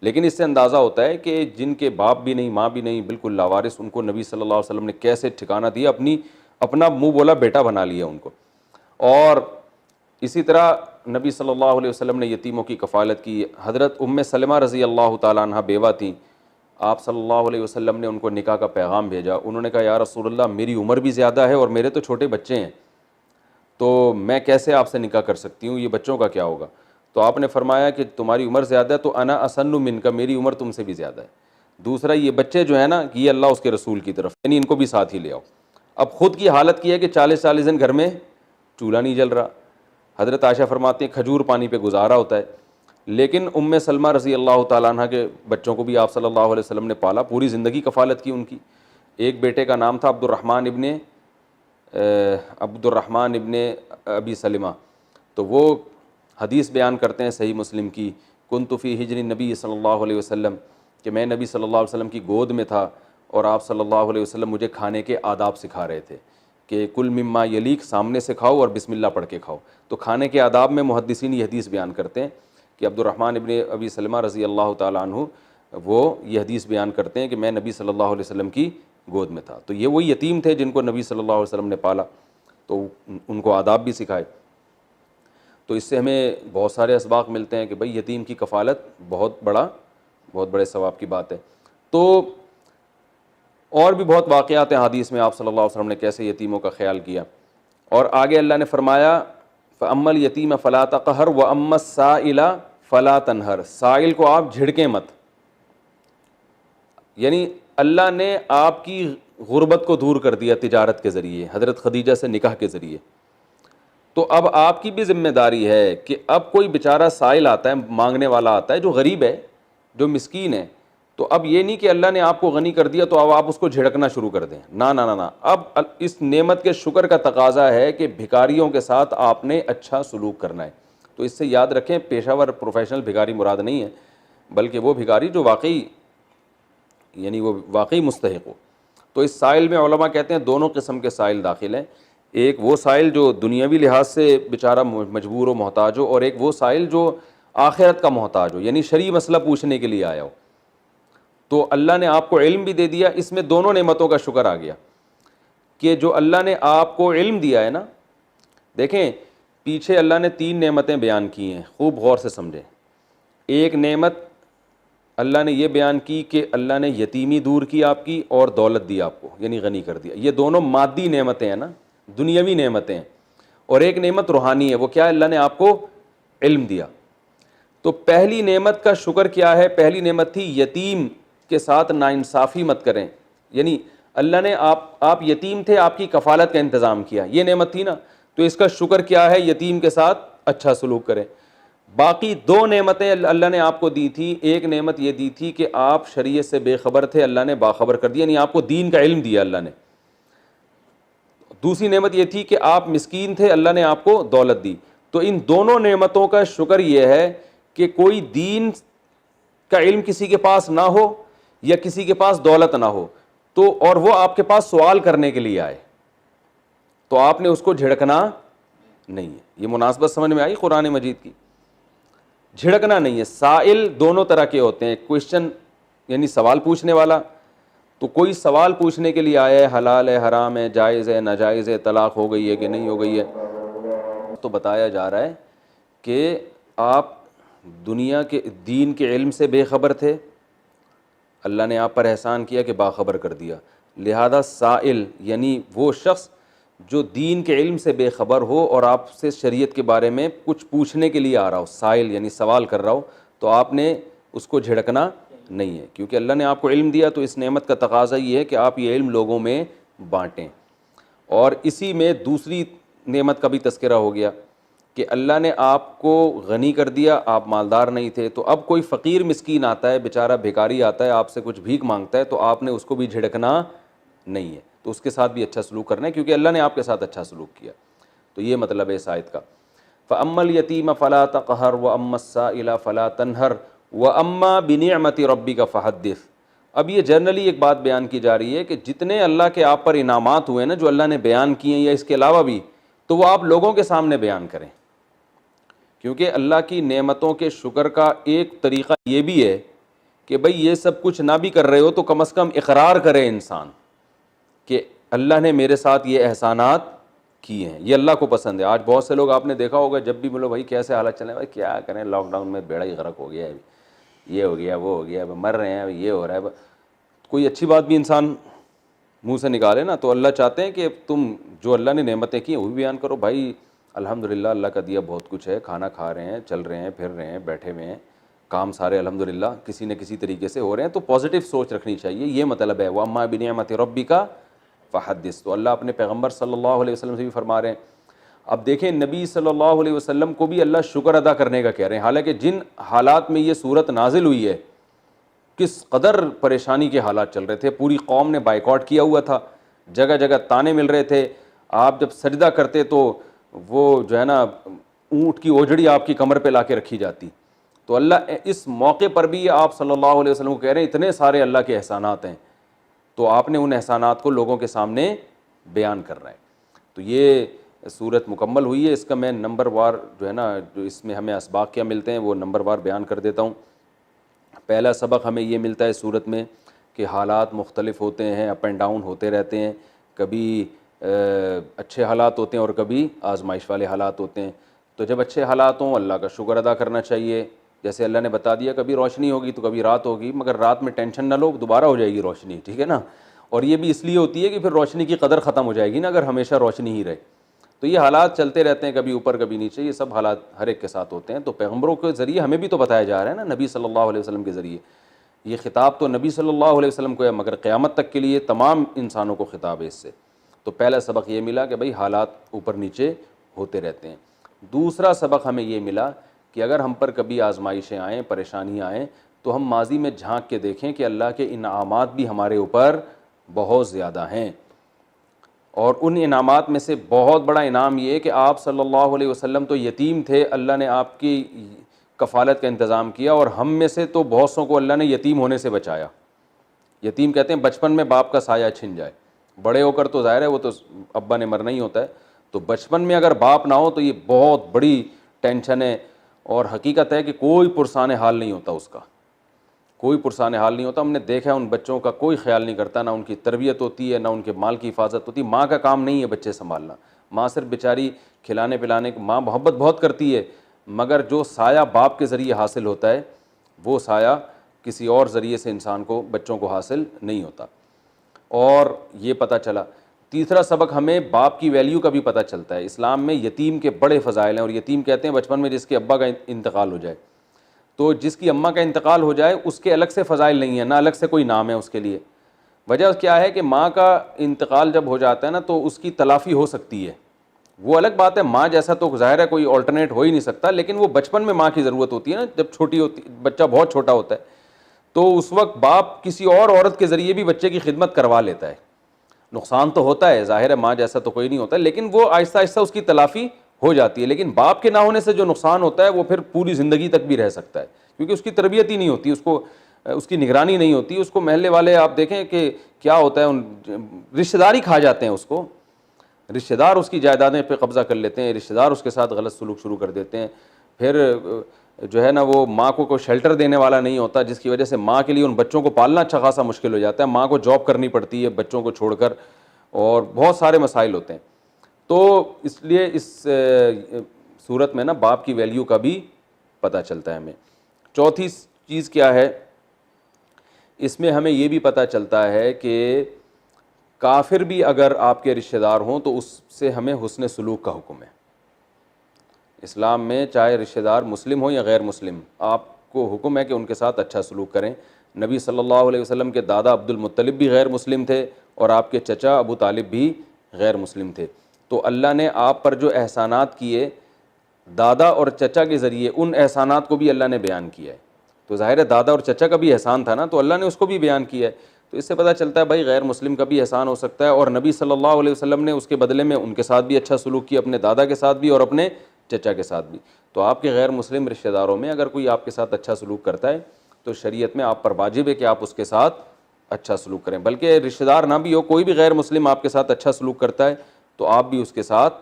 لیکن اس سے اندازہ ہوتا ہے کہ جن کے باپ بھی نہیں ماں بھی نہیں, بالکل لاوارث, ان کو نبی صلی اللہ علیہ وسلم نے کیسے ٹھکانہ دیا, اپنا منہ بولا بیٹا بنا لیا ان کو. اور اسی طرح نبی صلی اللہ علیہ وسلم نے یتیموں کی کفالت کی. حضرت ام سلمہ رضی اللہ تعالیٰ عنہ بیوہ تھیں, آپ صلی اللہ علیہ وسلم نے ان کو نکاح کا پیغام بھیجا. انہوں نے کہا یا رسول اللہ میری عمر بھی زیادہ ہے اور میرے تو چھوٹے بچے ہیں, تو میں کیسے آپ سے نکاح کر سکتی ہوں, یہ بچوں کا کیا ہوگا. تو آپ نے فرمایا کہ تمہاری عمر زیادہ ہے تو انا اسن منک, میری عمر تم سے بھی زیادہ ہے. دوسرا یہ بچے جو ہے نا یہ اللہ اس کے رسول کی طرف, یعنی ان کو بھی ساتھ ہی لے آؤ. اب خود کی حالت کی ہے کہ 40 دن گھر میں چولہا نہیں جل رہا. حضرت عائشہ فرماتی ہیں کھجور پانی پہ گزارا ہوتا ہے. لیکن ام سلمہ رضی اللہ تعالیٰ عنہ کے بچوں کو بھی آپ صلی اللہ علیہ وسلم نے پالا, پوری زندگی کفالت کی ان کی. ایک بیٹے کا نام تھا عبد الرحمن ابن ابی سلمہ, تو وہ حدیث بیان کرتے ہیں صحیح مسلم کی, کنت فی حجر نبی صلی اللہ علیہ وسلم, کہ میں نبی صلی اللہ علیہ وسلم کی گود میں تھا اور آپ صلی اللہ علیہ وسلم مجھے کھانے کے آداب سکھا رہے تھے کہ کل مما یلیک, سامنے سے کھاؤ اور بسم اللہ پڑھ کے کھاؤ. تو کھانے کے آداب میں محدثین یہ حدیث بیان کرتے ہیں کہ عبد الرحمن ابن ابی سلمہ رضی اللہ تعالیٰ عنہ وہ یہ حدیث بیان کرتے ہیں کہ میں نبی صلی اللہ علیہ وسلم کی گود میں تھا. تو یہ وہی یتیم تھے جن کو نبی صلی اللہ علیہ وسلم نے پالا, تو ان کو آداب بھی سکھائے. تو اس سے ہمیں بہت سارے اسباق ملتے ہیں کہ بھئی یتیم کی کفالت بہت بڑے ثواب کی بات ہے. تو اور بھی بہت واقعات ہیں حدیث میں آپ صلی اللہ علیہ وسلم نے کیسے یتیموں کا خیال کیا. اور آگے اللہ نے فرمایا فَأَمَّا الْيَتِيمَ فَلَا تَقْهَرْ وَأَمَّا السَّائِلَ فَلَا تَنْهَرْ, سائل کو آپ جھڑکیں مت. یعنی اللہ نے آپ کی غربت کو دور کر دیا تجارت کے ذریعے, حضرت خدیجہ سے نکاح کے ذریعے. تو اب آپ کی بھی ذمہ داری ہے کہ اب کوئی بیچارہ سائل آتا ہے, مانگنے والا آتا ہے جو غریب ہے, جو مسکین ہے, تو اب یہ نہیں کہ اللہ نے آپ کو غنی کر دیا تو اب آپ اس کو جھڑکنا شروع کر دیں. نہ, اب اس نعمت کے شکر کا تقاضا ہے کہ بھکاریوں کے ساتھ آپ نے اچھا سلوک کرنا ہے. تو اس سے یاد رکھیں پیشہ ور پروفیشنل بھکاری مراد نہیں ہے, بلکہ وہ بھکاری جو واقعی مستحق ہو. تو اس سائل میں علماء کہتے ہیں دونوں قسم کے سائل داخل ہیں. ایک وہ سائل جو دنیاوی لحاظ سے بیچارہ مجبور و محتاج ہو, اور ایک وہ سائل جو آخرت کا محتاج ہو, یعنی شرعی مسئلہ پوچھنے کے لیے آیا ہو. تو اللہ نے آپ کو علم بھی دے دیا, اس میں دونوں نعمتوں کا شکر آ گیا. کہ جو اللہ نے آپ کو علم دیا ہے نا، دیکھیں پیچھے اللہ نے 3 نعمتیں بیان کی ہیں، خوب غور سے سمجھیں۔ ایک نعمت اللہ نے یہ بیان کی کہ اللہ نے یتیمی دور کی آپ کی اور دولت دی آپ کو، یعنی غنی کر دیا۔ یہ دونوں مادی نعمتیں ہیں نا، دنیاوی نعمتیں ہیں۔ اور ایک نعمت روحانی ہے، وہ کیا ہے؟ اللہ نے آپ کو علم دیا۔ تو پہلی نعمت کا شکر کیا ہے؟ پہلی نعمت تھی یتیم کے ساتھ ناانصافی مت کریں، یعنی اللہ نے آپ یتیم تھے، آپ کی کفالت کا انتظام کیا، یہ نعمت تھی نا، تو اس کا شکر کیا ہے؟ یتیم کے ساتھ اچھا سلوک کریں۔ باقی 2 نعمتیں اللہ نے آپ کو دی تھی، ایک نعمت یہ دی تھی کہ آپ شریعت سے بے خبر تھے، اللہ نے باخبر کر دیا، یعنی آپ کو دین کا علم دیا اللہ نے۔ دوسری نعمت یہ تھی کہ آپ مسکین تھے، اللہ نے آپ کو دولت دی۔ تو ان دونوں نعمتوں کا شکر یہ ہے کہ کوئی دین کا علم کسی کے پاس نہ ہو یا کسی کے پاس دولت نہ ہو، تو اور وہ آپ کے پاس سوال کرنے کے لیے آئے، تو آپ نے اس کو جھڑکنا نہیں ہے۔ یہ مناسبت سمجھ میں آئی قرآن مجید کی؟ جھڑکنا نہیں ہے۔ سائل دونوں طرح کے ہوتے ہیں، کوشچن یعنی سوال پوچھنے والا، تو کوئی سوال پوچھنے کے لیے آیا ہے، حلال ہے، حرام ہے، جائز ہے، ناجائز ہے، طلاق ہو گئی ہے کہ نہیں ہو گئی ہے، تو بتایا جا رہا ہے کہ آپ دنیا کے دین کے علم سے بے خبر تھے، اللہ نے آپ پر احسان کیا کہ باخبر کر دیا، لہذا سائل یعنی وہ شخص جو دین کے علم سے بے خبر ہو اور آپ سے شریعت کے بارے میں کچھ پوچھنے کے لیے آ رہا ہو، سائل یعنی سوال کر رہا ہو، تو آپ نے اس کو جھڑکنا نہیں ہے، کیونکہ اللہ نے آپ کو علم دیا، تو اس نعمت کا تقاضا یہ ہے کہ آپ یہ علم لوگوں میں بانٹیں۔ اور اسی میں دوسری نعمت کا بھی تذکرہ ہو گیا کہ اللہ نے آپ کو غنی کر دیا، آپ مالدار نہیں تھے، تو اب کوئی فقیر مسکین آتا ہے، بیچارہ بھیکاری آتا ہے، آپ سے کچھ بھیک مانگتا ہے، تو آپ نے اس کو بھی جھڑکنا نہیں ہے، تو اس کے ساتھ بھی اچھا سلوک کرنا ہے، کیونکہ اللہ نے آپ کے ساتھ اچھا سلوک کیا۔ تو یہ مطلب ہے اس آیت کا۔ فَأَمَّا الْيَتِيمَ فَلَا تَقْهَرْ وَأَمَّا السَّائِلَ فَلَا تَنْهَرْ وَأَمَّا بِنِعْمَةِ رَبِّكَ فَحَدِّثْ۔ اب یہ جنرلی ایک بات بیان کی جا رہی ہے کہ جتنے اللہ کے آپ پر انعامات ہوئے نا، جو اللہ نے بیان کیے ہیں یا اس کے علاوہ بھی، تو وہ آپ لوگوں کے سامنے بیان کریں، کیونکہ اللہ کی نعمتوں کے شکر کا ایک طریقہ یہ بھی ہے کہ بھئی یہ سب کچھ نہ بھی کر رہے ہو تو کم از کم اقرار کرے انسان کہ اللہ نے میرے ساتھ یہ احسانات کیے ہیں، یہ اللہ کو پسند ہے۔ آج بہت سے لوگ آپ نے دیکھا ہوگا، جب بھی بولو بھائی کیسے حالت چلے، بھائی کیا کریں، لاک ڈاؤن میں بیڑا ہی غرق ہو گیا ہے، یہ ہو گیا، وہ ہو گیا، مر رہے ہیں، یہ ہو رہا ہے، کوئی اچھی بات بھی انسان منہ سے نکالے نا، تو اللہ چاہتے ہیں کہ تم جو اللہ نے نعمتیں کی ہیں وہ بھی بیان کرو۔ بھائی الحمدللہ اللہ کا دیا بہت کچھ ہے، کھانا کھا رہے ہیں، چل رہے ہیں، پھر رہے ہیں، بیٹھے ہوئے ہیں، کام سارے الحمدللہ کسی نہ کسی طریقے سے ہو رہے ہیں، تو پازیٹیو سوچ رکھنی چاہیے، یہ مطلب ہے وَأَمَّا بِنِعْمَةِ رَبِّكَ فَحَدِّثْ۔ تو اللہ اپنے پیغمبر صلی اللہ علیہ وسلم سے بھی فرما رہے ہیں۔ اب دیکھیں نبی صلی اللہ علیہ وسلم کو بھی اللہ شکر ادا کرنے کا کہہ رہے ہیں، حالانکہ جن حالات میں یہ صورت نازل ہوئی ہے، کس قدر پریشانی کے حالات چل رہے تھے، پوری قوم نے بائیکاٹ کیا ہوا تھا، جگہ جگہ تانے مل رہے تھے، آپ جب سجدہ کرتے تو وہ جو ہے نا اونٹ کی اوجڑی آپ کی کمر پہ لا کے رکھی جاتی، تو اللہ اس موقع پر بھی آپ صلی اللہ علیہ وسلم کو کہہ رہے ہیں اتنے سارے اللہ کے احسانات ہیں، تو آپ نے ان احسانات کو لوگوں کے سامنے بیان کر رہے ہیں۔ تو یہ صورت مکمل ہوئی ہے، اس کا میں نمبر وار جو ہے نا، جو اس میں ہمیں اسباق کیا ملتے ہیں وہ نمبر وار بیان کر دیتا ہوں۔ پہلا سبق ہمیں یہ ملتا ہے صورت میں کہ حالات مختلف ہوتے ہیں، اپ اینڈ ڈاؤن ہوتے رہتے ہیں، کبھی اچھے حالات ہوتے ہیں اور کبھی آزمائش والے حالات ہوتے ہیں، تو جب اچھے حالات ہوں اللہ کا شکر ادا کرنا چاہیے، جیسے اللہ نے بتا دیا کبھی روشنی ہوگی تو کبھی رات ہوگی، مگر رات میں ٹینشن نہ لو، دوبارہ ہو جائے گی روشنی، ٹھیک ہے نا، اور یہ بھی اس لیے ہوتی ہے کہ پھر روشنی کی قدر ختم ہو جائے گی نا اگر ہمیشہ روشنی ہی رہے، تو یہ حالات چلتے رہتے ہیں، کبھی اوپر کبھی نیچے، یہ سب حالات ہر ایک کے ساتھ ہوتے ہیں، تو پیغمبروں کے ذریعے ہمیں بھی تو بتایا جا رہا ہے نا، نبی صلی اللہ علیہ وسلم کے ذریعے، یہ خطاب تو نبی صلی اللہ علیہ وسلم کو ہے، مگر قیامت تک کے لیے تمام انسانوں کو خطاب ہے اس سے۔ تو پہلا سبق یہ ملا کہ بھئی حالات اوپر نیچے ہوتے رہتے ہیں۔ دوسرا سبق ہمیں یہ ملا کہ اگر ہم پر کبھی آزمائشیں آئیں، پریشانیاں آئیں، تو ہم ماضی میں جھانک کے دیکھیں کہ اللہ کے انعامات بھی ہمارے اوپر بہت زیادہ ہیں، اور ان انعامات میں سے بہت بڑا انعام یہ ہے کہ آپ صلی اللہ علیہ وسلم تو یتیم تھے، اللہ نے آپ کی کفالت کا انتظام کیا، اور ہم میں سے تو بہت سوں کو اللہ نے یتیم ہونے سے بچایا۔ یتیم کہتے ہیں بچپن میں باپ کا سایہ چھن جائے، بڑے ہو کر تو ظاہر ہے وہ تو ابا نے مرنا ہی ہوتا ہے، تو بچپن میں اگر باپ نہ ہو تو یہ بہت بڑی ٹینشن ہے، اور حقیقت ہے کہ کوئی پرسان حال نہیں ہوتا اس کا، کوئی پرسان حال نہیں ہوتا. ہم نے دیکھا ہے ان بچوں کا کوئی خیال نہیں کرتا, نہ ان کی تربیت ہوتی ہے, نہ ان کے مال کی حفاظت ہوتی. ماں کا کام نہیں ہے بچے سنبھالنا. ماں صرف بیچاری کھلانے پلانے کی, ماں محبت بہت کرتی ہے, مگر جو سایہ باپ کے ذریعے حاصل ہوتا ہے وہ سایہ کسی اور ذریعے سے انسان کو, بچوں کو حاصل نہیں ہوتا. اور یہ پتہ چلا. تیسرا سبق ہمیں باپ کی ویلیو کا بھی پتہ چلتا ہے. اسلام میں یتیم کے بڑے فضائل ہیں, اور یتیم کہتے ہیں بچپن میں جس کے ابا کا انتقال ہو جائے. تو جس کی اماں کا انتقال ہو جائے اس کے الگ سے فضائل نہیں ہیں, نہ الگ سے کوئی نام ہے اس کے لیے. وجہ کیا ہے کہ ماں کا انتقال جب ہو جاتا ہے نا تو اس کی تلافی ہو سکتی ہے. وہ الگ بات ہے, ماں جیسا تو ظاہر ہے کوئی آلٹرنیٹ ہو ہی نہیں سکتا, لیکن وہ بچپن میں ماں کی ضرورت ہوتی ہے نا, جب چھوٹی ہوتی, بچہ بہت چھوٹا ہوتا ہے, تو اس وقت باپ کسی اور عورت کے ذریعے بھی بچے کی خدمت کروا لیتا ہے. نقصان تو ہوتا ہے, ظاہر ہے ماں جیسا تو کوئی نہیں ہوتا, لیکن وہ آہستہ آہستہ اس کی تلافی ہو جاتی ہے. لیکن باپ کے نہ ہونے سے جو نقصان ہوتا ہے وہ پھر پوری زندگی تک بھی رہ سکتا ہے, کیونکہ اس کی تربیت ہی نہیں ہوتی, اس کو اس کی نگرانی نہیں ہوتی. اس کو محلے والے آپ دیکھیں کہ کیا ہوتا ہے, رشتہ دار ہی کھا جاتے ہیں اس کو, رشتہ دار اس کی جائیدادیں پہ قبضہ کر لیتے ہیں, رشتہ دار اس کے ساتھ غلط سلوک شروع کر دیتے ہیں. پھر جو ہے نا وہ ماں کو کوئی شیلٹر دینے والا نہیں ہوتا, جس کی وجہ سے ماں کے لیے ان بچوں کو پالنا اچھا خاصا مشکل ہو جاتا ہے. ماں کو جاب کرنی پڑتی ہے بچوں کو چھوڑ کر, اور بہت سارے مسائل ہوتے ہیں. تو اس لیے اس صورت میں نا باپ کی ویلیو کا بھی پتہ چلتا ہے ہمیں. چوتھی چیز کیا ہے, اس میں ہمیں یہ بھی پتہ چلتا ہے کہ کافر بھی اگر آپ کے رشتہ دار ہوں تو اس سے ہمیں حسن سلوک کا حکم ہے. اسلام میں چاہے رشتہ دار مسلم ہو یا غیر مسلم, آپ کو حکم ہے کہ ان کے ساتھ اچھا سلوک کریں. نبی صلی اللہ علیہ وسلم کے دادا عبد المطلب بھی غیر مسلم تھے, اور آپ کے چچا ابو طالب بھی غیر مسلم تھے. تو اللہ نے آپ پر جو احسانات کیے دادا اور چچا کے ذریعے, ان احسانات کو بھی اللہ نے بیان کیا ہے. تو ظاہر ہے دادا اور چچا کا بھی احسان تھا نا, تو اللہ نے اس کو بھی بیان کیا ہے. تو اس سے پتہ چلتا ہے بھائی غیر مسلم کا بھی احسان ہو سکتا ہے, اور نبی صلی اللہ علیہ وسلم نے اس کے بدلے میں ان کے ساتھ بھی اچھا سلوک کیا, اپنے دادا کے ساتھ بھی اور اپنے چچا کے ساتھ بھی. تو آپ کے غیر مسلم رشتہ داروں میں اگر کوئی آپ کے ساتھ اچھا سلوک کرتا ہے تو شریعت میں آپ پر واجب ہے کہ آپ اس کے ساتھ اچھا سلوک کریں. بلکہ رشتہ دار نہ بھی ہو, کوئی بھی غیر مسلم آپ کے ساتھ اچھا سلوک کرتا ہے تو آپ بھی اس کے ساتھ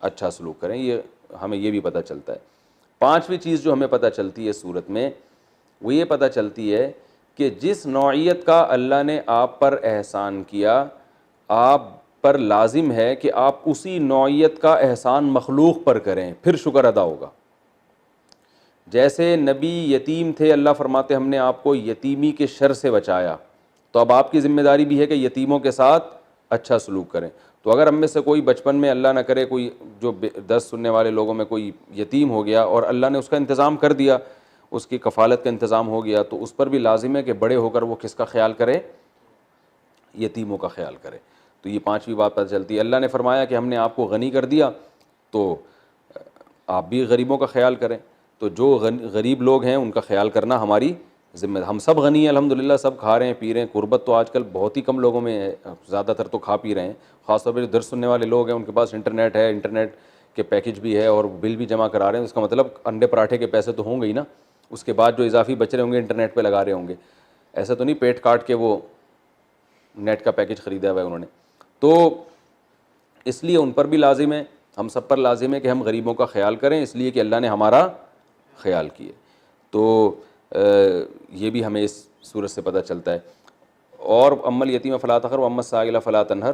اچھا سلوک کریں. یہ ہمیں یہ بھی پتہ چلتا ہے. پانچویں چیز جو ہمیں پتہ چلتی ہے صورت میں, وہ یہ پتہ چلتی ہے کہ جس نوعیت کا اللہ نے آپ پر احسان کیا, آپ پر لازم ہے کہ آپ اسی نوعیت کا احسان مخلوق پر کریں, پھر شکر ادا ہوگا. جیسے نبی یتیم تھے, اللہ فرماتے ہم نے آپ کو یتیمی کے شر سے بچایا, تو اب آپ کی ذمہ داری بھی ہے کہ یتیموں کے ساتھ اچھا سلوک کریں. تو اگر ہم میں سے کوئی بچپن میں اللہ نہ کرے کوئی جو درس سننے والے لوگوں میں کوئی یتیم ہو گیا اور اللہ نے اس کا انتظام کر دیا, اس کی کفالت کا انتظام ہو گیا, تو اس پر بھی لازم ہے کہ بڑے ہو کر وہ کس کا خیال کرے, یتیموں کا خیال کرے. تو یہ پانچویں بات پتہ چلتی ہے. اللہ نے فرمایا کہ ہم نے آپ کو غنی کر دیا تو آپ بھی غریبوں کا خیال کریں. تو جو غریب لوگ ہیں ان کا خیال کرنا ہماری ذمہ. ہم سب غنی ہیں الحمدللہ, سب کھا رہے ہیں پی رہے ہیں, قربت تو آج کل بہت ہی کم لوگوں میں ہے, زیادہ تر تو کھا پی رہے ہیں. خاص طور پہ جو درس سننے والے لوگ ہیں ان کے پاس انٹرنیٹ ہے, انٹرنیٹ کے پیکج بھی ہے اور بل بھی جمع کرا رہے ہیں. اس کا مطلب انڈے پراٹھے کے پیسے تو ہوں گے ہی نا, اس کے بعد جو اضافی بچ رہے ہوں گے انٹرنیٹ پہ لگا رہے ہوں گے. ایسا تو نہیں پیٹ کاٹ کے وہ نیٹ کا پیکج خریدا ہوا ہے انہوں نے. تو اس لیے ان پر بھی لازم ہے, ہم سب پر لازم ہے کہ ہم غریبوں کا خیال کریں, اس لیے کہ اللہ نے ہمارا خیال کیے. تو یہ بھی ہمیں اس صورت سے پتہ چلتا ہے. اور اما الیتیم فلا تقہر واما السائل فلا تنہر.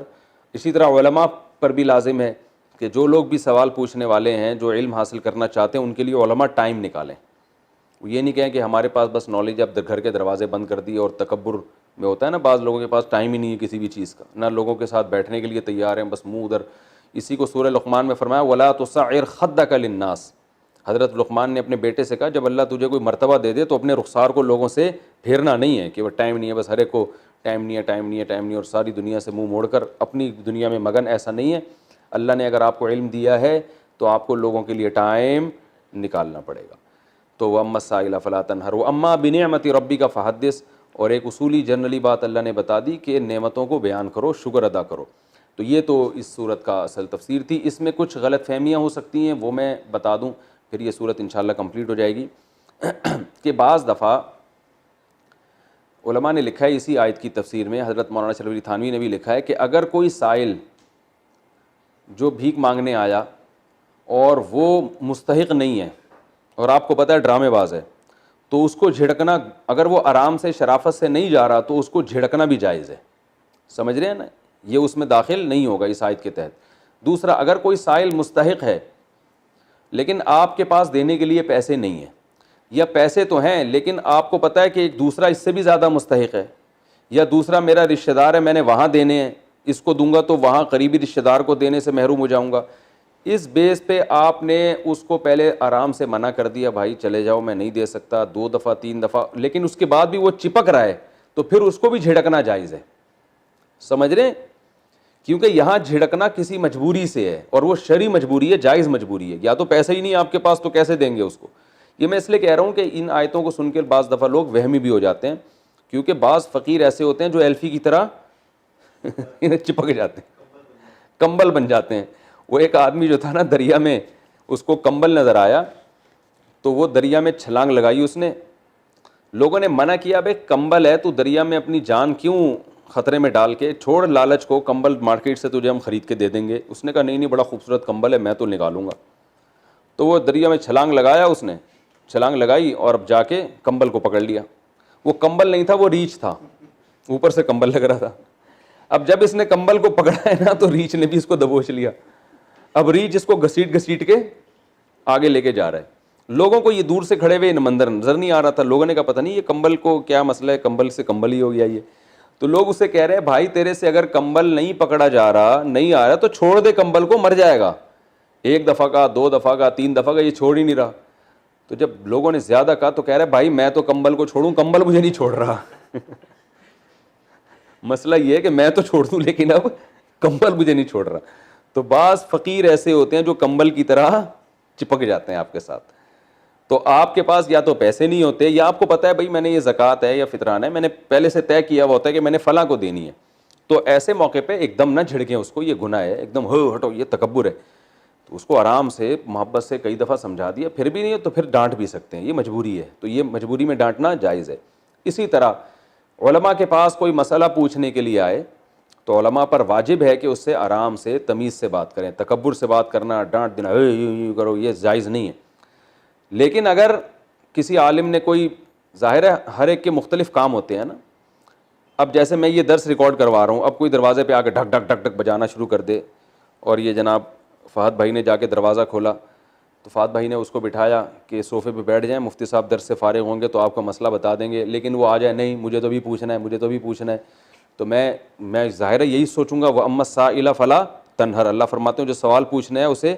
اسی طرح علماء پر بھی لازم ہے کہ جو لوگ بھی سوال پوچھنے والے ہیں, جو علم حاصل کرنا چاہتے ہیں, ان کے لیے علماء ٹائم نکالیں. یہ نہیں کہیں کہ ہمارے پاس بس نالج, اب گھر کے دروازے بند کر دیے, اور تکبر میں ہوتا ہے نا بعض لوگوں کے پاس ٹائم ہی نہیں ہے کسی بھی چیز کا, نہ لوگوں کے ساتھ بیٹھنے کے لیے تیار ہیں, بس منہ ادھر. اسی کو سورہ لقمان میں فرمایا ولا تصعر خدک للناس. حضرت لقمان نے اپنے بیٹے سے کہا جب اللہ تجھے کوئی مرتبہ دے دے تو اپنے رخسار کو لوگوں سے پھیرنا نہیں ہے کہ وہ ٹائم نہیں ہے, بس ہر ایک کو ٹائم نہیں ہے, ٹائم نہیں ہے, ٹائم نہیں ہے, اور ساری دنیا سے منہ موڑ کر اپنی دنیا میں مگن. ایسا نہیں ہے. اللہ نے اگر آپ کو علم دیا ہے تو آپ کو لوگوں کے لیے ٹائم نکالنا پڑے گا. تو واما السائل فلا تنہر واما بنعمت ربک فحدث. اور ایک اصولی جنرلی بات اللہ نے بتا دی کہ نعمتوں کو بیان کرو, شکر ادا کرو. تو یہ تو اس صورت کا اصل تفسیر تھی. اس میں کچھ غلط فہمیاں ہو سکتی ہیں, وہ میں بتا دوں, پھر یہ صورت انشاءاللہ کمپلیٹ ہو جائے گی. کہ بعض دفعہ علماء نے لکھا ہے اسی آیت کی تفسیر میں, حضرت مولانا شرف علی تھانوی نے بھی لکھا ہے کہ اگر کوئی سائل جو بھیک مانگنے آیا اور وہ مستحق نہیں ہے, اور آپ کو پتہ ہے ڈرامے باز ہے, تو اس کو جھڑکنا, اگر وہ آرام سے شرافت سے نہیں جا رہا تو اس کو جھڑکنا بھی جائز ہے. سمجھ رہے ہیں نا, یہ اس میں داخل نہیں ہوگا اس آیت کے تحت. دوسرا, اگر کوئی سائل مستحق ہے لیکن آپ کے پاس دینے کے لیے پیسے نہیں ہیں, یا پیسے تو ہیں لیکن آپ کو پتہ ہے کہ ایک دوسرا اس سے بھی زیادہ مستحق ہے, یا دوسرا میرا رشتہ دار ہے, میں نے وہاں دینے ہیں, اس کو دوں گا تو وہاں قریبی رشتہ دار کو دینے سے محروم ہو جاؤں گا, اس بیس پہ آپ نے اس کو پہلے آرام سے منع کر دیا, بھائی چلے جاؤ میں نہیں دے سکتا, 2 دفعہ 3 دفعہ, لیکن اس کے بعد بھی وہ چپک رہا ہے تو پھر اس کو بھی جھڑکنا جائز ہے. سمجھ رہے ہیں, کیونکہ یہاں جھڑکنا کسی مجبوری سے ہے, اور وہ شرعی مجبوری ہے, جائز مجبوری ہے. یا تو پیسے ہی نہیں آپ کے پاس تو کیسے دیں گے اس کو. یہ میں اس لیے کہہ رہا ہوں کہ ان آیتوں کو سن کے بعض دفعہ لوگ وہمی بھی ہو جاتے ہیں, کیونکہ بعض فقیر ایسے ہوتے ہیں جو ایلفی کی طرح چپک جاتے ہیں, کمبل بن جاتے ہیں. وہ ایک آدمی جو تھا نا دریا میں, اس کو کمبل نظر آیا تو وہ دریا میں چھلانگ لگائی اس نے. لوگوں نے منع کیا, بھائی کمبل ہے تو دریا میں اپنی جان کیوں خطرے میں ڈال کے, چھوڑ لالچ کو, کمبل مارکیٹ سے تجھے ہم خرید کے دے دیں گے. اس نے کہا نہیں بڑا خوبصورت کمبل ہے, میں تو نکالوں گا. تو وہ دریا میں چھلانگ لگایا, اس نے چھلانگ لگائی اور اب جا کے کمبل کو پکڑ لیا. وہ کمبل نہیں تھا, وہ ریچھ تھا, اوپر سے کمبل لگ رہا تھا. اب جب اس نے کمبل کو پکڑا ہے نا تو ریچھ نے بھی اس کو دبوچ لیا. اب ریچھ اس کو گھسیٹ کے آگے لے کے جا رہا ہے. لوگوں کو یہ دور سے کھڑے ہوئے منظر نظر نہیں آ رہا تھا. لوگوں نے کہا پتہ نہیں یہ کمبل کو کیا مسئلہ ہے, کمبل سے کمبل ہی ہو گیا یہ. تو لوگ اسے کہہ رہے ہیں بھائی تیرے سے اگر کمبل نہیں پکڑا جا رہا, نہیں آ رہا, تو چھوڑ دے کمبل کو, مر جائے گا. 1 دفعہ کا, 2 دفعہ کا, 3 دفعہ کا, یہ چھوڑ ہی نہیں رہا. تو جب لوگوں نے زیادہ کہا تو کہہ رہے بھائی میں تو کمبل کو چھوڑوں, کمبل مجھے نہیں چھوڑ رہا. مسئلہ یہ ہے کہ میں تو چھوڑ دوں لیکن اب کمبل مجھے نہیں چھوڑ رہا. تو بعض فقیر ایسے ہوتے ہیں جو کمبل کی طرح چپک جاتے ہیں آپ کے ساتھ. تو آپ کے پاس یا تو پیسے نہیں ہوتے, یا آپ کو پتہ ہے بھائی میں نے یہ زکوٰۃ ہے یا فطران ہے, میں نے پہلے سے طے کیا ہوا ہوتا ہے کہ میں نے فلاں کو دینی ہے. تو ایسے موقع پہ ایک دم نہ جھڑکیں اس کو, یہ گناہ ہے, ایک دم ہٹو, یہ تکبر ہے. تو اس کو آرام سے محبت سے کئی دفعہ سمجھا دیا, پھر بھی نہیں ہے تو پھر ڈانٹ بھی سکتے ہیں, یہ مجبوری ہے. تو یہ مجبوری میں ڈانٹنا جائز ہے. اسی طرح علماء کے پاس کوئی مسئلہ پوچھنے کے لیے آئے تو علماء پر واجب ہے کہ اس سے آرام سے تمیز سے بات کریں. تکبر سے بات کرنا, ڈانٹ دینا, یوں کرو, یہ جائز نہیں ہے. لیکن اگر کسی عالم نے کوئی, ظاہر ہے ہر ایک کے مختلف کام ہوتے ہیں نا. اب جیسے میں یہ درس ریکارڈ کروا رہا ہوں, اب کوئی دروازے پہ آ کے ڈھک ڈھک ڈھک ڈھک بجانا شروع کر دے, اور یہ جناب فہد بھائی نے جا کے دروازہ کھولا تو فہد بھائی نے اس کو بٹھایا کہ صوفے پہ بیٹھ جائیں, مفتی صاحب درس سے فارغ ہوں گے تو آپ کا مسئلہ بتا دیں گے. لیکن وہ آ جائے, نہیں مجھے تو بھی پوچھنا ہے, مجھے تو بھی پوچھنا ہے. تو میں ظاہر ہے یہی سوچوں گا, وہ اما السائل فلا تنہر, اللہ فرماتے ہیں جو سوال پوچھنا ہے اسے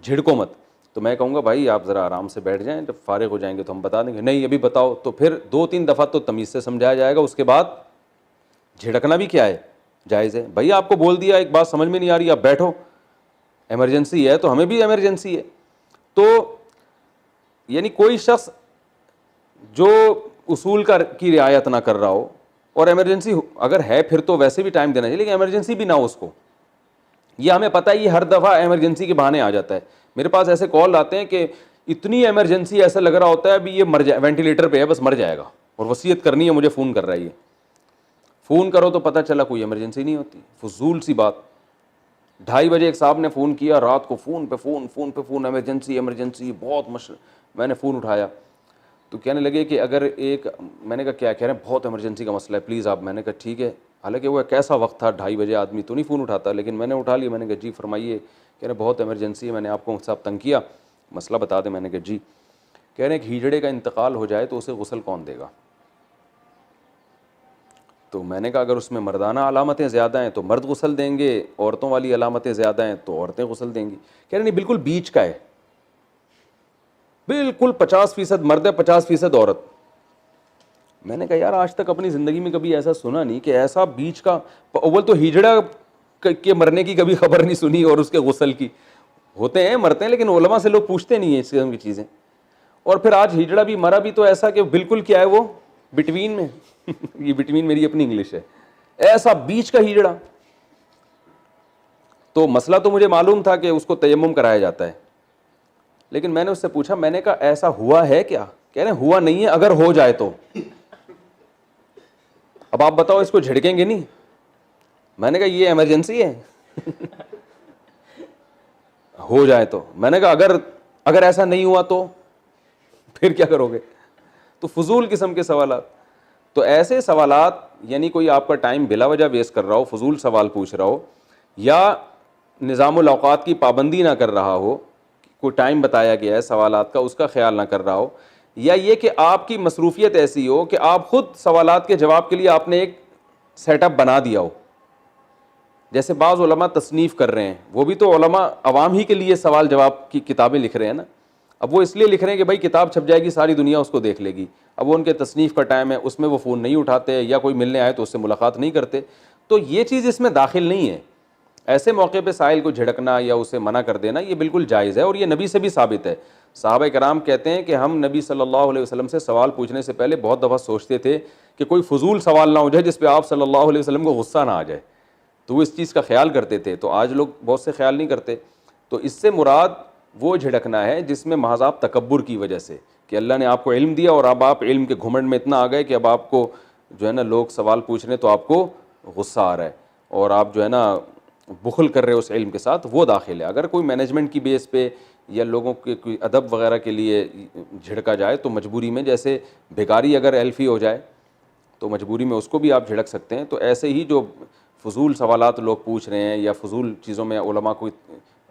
جھڑکو مت. تو میں کہوں گا بھائی آپ ذرا آرام سے بیٹھ جائیں, جب فارغ ہو جائیں گے تو ہم بتا دیں گے. نہیں ابھی بتاؤ. تو پھر 2-3 دفعہ تو تمیز سے سمجھایا جائے گا, اس کے بعد جھڑکنا بھی کیا ہے, جائز ہے. بھائی آپ کو بول دیا, ایک بات سمجھ میں نہیں آ رہی, آپ بیٹھو, ایمرجنسی ہے تو ہمیں بھی ایمرجنسی ہے. تو یعنی کوئی شخص جو اصول کی رعایت نہ کر رہا ہو, اور ایمرجنسی اگر ہے پھر تو ویسے بھی ٹائم دینا چاہیے, لیکن ایمرجنسی بھی نہ ہو اس کو. یہ ہمیں پتہ ہے یہ ہر دفعہ ایمرجنسی کے بہانے آ جاتا ہے. میرے پاس ایسے کال آتے ہیں کہ اتنی ایمرجنسی, ایسا لگ رہا ہوتا ہے ابھی یہ مر جائے, وینٹیلیٹر پہ ہے بس مر جائے گا, اور وصیت کرنی ہے, مجھے فون کر رہا ہے. یہ فون کرو تو پتہ چلا کوئی ایمرجنسی نہیں ہوتی, فضول سی بات. 2:30 بجے ایک صاحب نے فون کیا رات کو, فون پہ فون, ایمرجنسی ایمرجنسی, بہت میں نے فون اٹھایا تو کہنے لگے کہ اگر ایک, میں نے کہا کیا کہہ رہے ہیں, بہت ایمرجنسی کا مسئلہ ہے پلیز آپ. میں نے کہا ٹھیک ہے. حالانکہ وہ کیسا وقت تھا, 2:30 بجے, آدمی تو نہیں فون اٹھاتا, لیکن میں نے اٹھا لیا. میں نے کہا جی فرمائیے. کہہ رہے بہت ایمرجنسی ہے, میں نے آپ کو صاحب تنگ کیا, مسئلہ بتا دیں. میں نے کہا جی. کہہ رہے ہیں کہ ہیجڑے کا انتقال ہو جائے تو اسے غسل کون دے گا؟ تو میں نے کہا اگر اس میں مردانہ علامتیں زیادہ ہیں تو مرد غسل دیں گے, عورتوں والی علامتیں زیادہ ہیں تو عورتیں غسل دیں گی. کہہ رہے نہیں بالکل بیچ کا ہے, بالکل 50% مرد ہے 50% عورت. میں نے کہا یار آج تک اپنی زندگی میں کبھی ایسا سنا نہیں کہ ایسا بیچ کا. اول تو ہجڑا کے مرنے کی کبھی خبر نہیں سنی, اور اس کے غسل کی. ہوتے ہیں مرتے ہیں لیکن علماء سے لوگ پوچھتے نہیں ہیں اس قسم کی چیزیں. اور پھر آج ہجڑا بھی مرا بھی تو ایسا کہ بالکل کیا ہے وہ بٹوین میں یہ بٹوین میری اپنی انگلش ہے, ایسا بیچ کا ہجڑا. تو مسئلہ تو مجھے معلوم تھا کہ اس کو تیمم کرایا جاتا ہے, لیکن میں نے اس سے پوچھا, میں نے کہا ایسا ہوا ہے کیا؟ کہہ رہے ہیں ہوا نہیں ہے, اگر ہو جائے تو. اب آپ بتاؤ اس کو جھڑکیں گے نہیں؟ میں نے کہا یہ ایمرجنسی ہے. ہو جائے تو. میں نے کہا اگر ایسا نہیں ہوا تو پھر کیا کرو گے؟ تو فضول قسم کے سوالات. تو ایسے سوالات یعنی کوئی آپ کا ٹائم بلا وجہ ویسٹ کر رہا ہو, فضول سوال پوچھ رہا ہو, یا نظام الاوقات کی پابندی نہ کر رہا ہو, کوئی ٹائم بتایا گیا ہے سوالات کا اس کا خیال نہ کر رہا ہو, یا یہ کہ آپ کی مصروفیت ایسی ہو کہ آپ خود سوالات کے جواب کے لیے آپ نے ایک سیٹ اپ بنا دیا ہو. جیسے بعض علماء تصنیف کر رہے ہیں, وہ بھی تو علماء عوام ہی کے لیے سوال جواب کی کتابیں لکھ رہے ہیں نا. اب وہ اس لیے لکھ رہے ہیں کہ بھائی کتاب چھپ جائے گی, ساری دنیا اس کو دیکھ لے گی. اب وہ ان کے تصنیف کا ٹائم ہے, اس میں وہ فون نہیں اٹھاتے, یا کوئی ملنے آئے تو اس سے ملاقات نہیں کرتے. تو یہ چیز اس میں داخل نہیں ہے. ایسے موقع پہ سائل کو جھڑکنا یا اسے منع کر دینا یہ بالکل جائز ہے, اور یہ نبی سے بھی ثابت ہے. صحابہ کرام کہتے ہیں کہ ہم نبی صلی اللہ علیہ وسلم سے سوال پوچھنے سے پہلے بہت دفعہ سوچتے تھے کہ کوئی فضول سوال نہ ہو جائے جس پہ آپ صلی اللہ علیہ وسلم کو غصہ نہ آ جائے. تو وہ اس چیز کا خیال کرتے تھے. تو آج لوگ بہت سے خیال نہیں کرتے. تو اس سے مراد وہ جھڑکنا ہے جس میں محض آپ تکبر کی وجہ سے, کہ اللہ نے آپ کو علم دیا اور اب آپ علم کے گھمنڈ میں اتنا آ گئے کہ اب آپ کو جو ہے نا لوگ سوال پوچھ رہے ہیں تو آپ کو غصہ آ رہا ہے اور آپ جو ہے نا بخل کر رہے ہو اس علم کے ساتھ, وہ داخل ہے. اگر کوئی مینجمنٹ کی بیس پہ یا لوگوں کے کوئی ادب وغیرہ کے لیے جھڑکا جائے تو مجبوری میں, جیسے بھکاری اگر ایلفی ہو جائے تو مجبوری میں اس کو بھی آپ جھڑک سکتے ہیں. تو ایسے ہی جو فضول سوالات لوگ پوچھ رہے ہیں یا فضول چیزوں میں علماء کو